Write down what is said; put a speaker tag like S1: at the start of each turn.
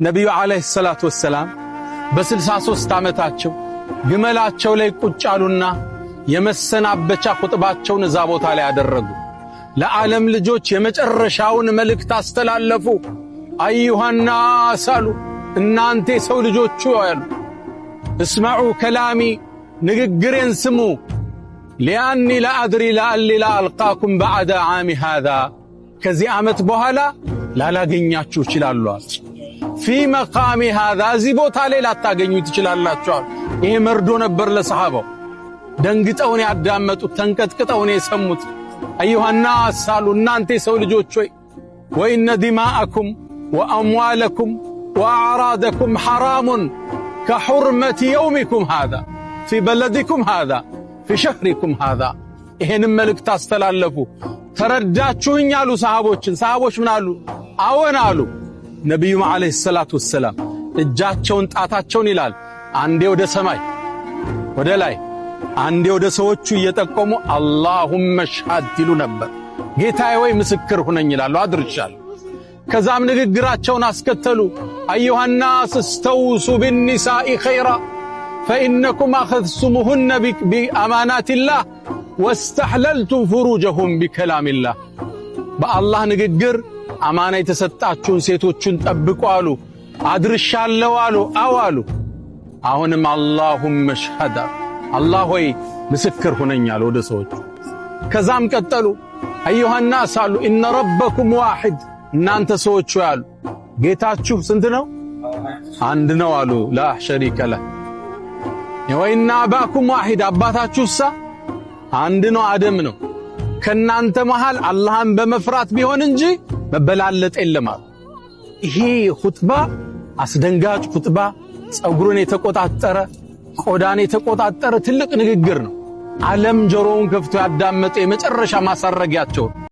S1: ነቢዩ ዓለይሂ ሰላቱ ወሰላም በ63 ዓመታቸው ግመላቸው ላይ ቁጭ አሉና የመሰናበቻ ኹጥባቸውን እዛ ቦታ ላይ ያደረጉ። ለዓለም ልጆች የመጨረሻውን መልእክት አስተላለፉ። አዩሃና አሳሉ እናንተ ሰው ልጆቹ ያሉ እስማዑ ከላሚ ንግግሬን ስሙ። ሊአኒ ላአድሪ ለአሊ ላአልቃኩም በዐደ ዓሚ ሃዛ ከዚህ ዓመት በኋላ ላላገኛችሁ ይችላሉ። ፊ መቃሚ ሃዛ እዚህ ቦታ ላይ ላታገኙ ትችላላችሁ። ይሄ መርዶ ነበር ለሰሃባው። ደንግጠውን ያዳመጡት፣ ተንቀጥቅጠውን የሰሙት። አዩሃና አሳሉ እናንተ ሰው ልጆች ሆይ ወኢነ ዲማአኩም ወአምዋለኩም ወአዕራደኩም ሐራሙን ከሑርመቲ የውሚኩም ሃዛ ፊ በለዲኩም ሃዛ ፊ ሸህሪኩም ሃዛ። ይሄንም መልእክት አስተላለፉ። ተረዳችሁኝ አሉ ሰሃቦችን። ሰሃቦች ምን አሉ? አዎን አሉ። ነቢዩም ዓለይሂ ሰላቱ ወሰላም እጃቸውን ጣታቸውን ይላል አንዴ ወደ ሰማይ ወደ ላይ አንዴ ወደ ሰዎቹ እየጠቆሙ አላሁመ ሽሃድ ይሉ ነበር። ጌታዬ ወይ ምስክር ሁነኝ ይላሉ። አድርሻለሁ። ከዛም ንግግራቸውን አስከተሉ። አዩሃናስ እስተውሱ ቢኒሳኢ ኸይራ ፈኢነኩም አኸዝቱሙሁነ ቢአማናቲላህ ወስተሕለልቱም ፍሩጀሁም ቢከላሚላህ። በአላህ ንግግር አማና የተሰጣችሁን ሴቶችን ጠብቁ አሉ። አድርሻለሁ አሉ። አዎ አሉ። አሁንም አላሁመ ሽሃድ አላህ ሆይ ምስክር ሁነኛል ወደ ሰዎች። ከዛም ቀጠሉ። አዩሃናስ አሉ ኢነ ረበኩም ዋሂድ እናንተ ሰዎች ያሉ ጌታችሁ ስንት ነው? አንድ ነው አሉ። ላ ሸሪከ ለህ። ወኢነ አባኩም ዋሂድ አባታችሁሳ አንድ ነው፣ አደም ነው። ከናንተ መሃል አላህን በመፍራት ቢሆን እንጂ መበላለጥ የለም አሉ። ይሄ ኹጥባ አስደንጋጭ ኹጥባ፣ ጸጉሩን የተቆጣጠረ ቆዳን የተቆጣጠረ ትልቅ ንግግር ነው። ዓለም ጆሮውን ከፍቶ ያዳመጠ የመጨረሻ ማሳረጊያቸው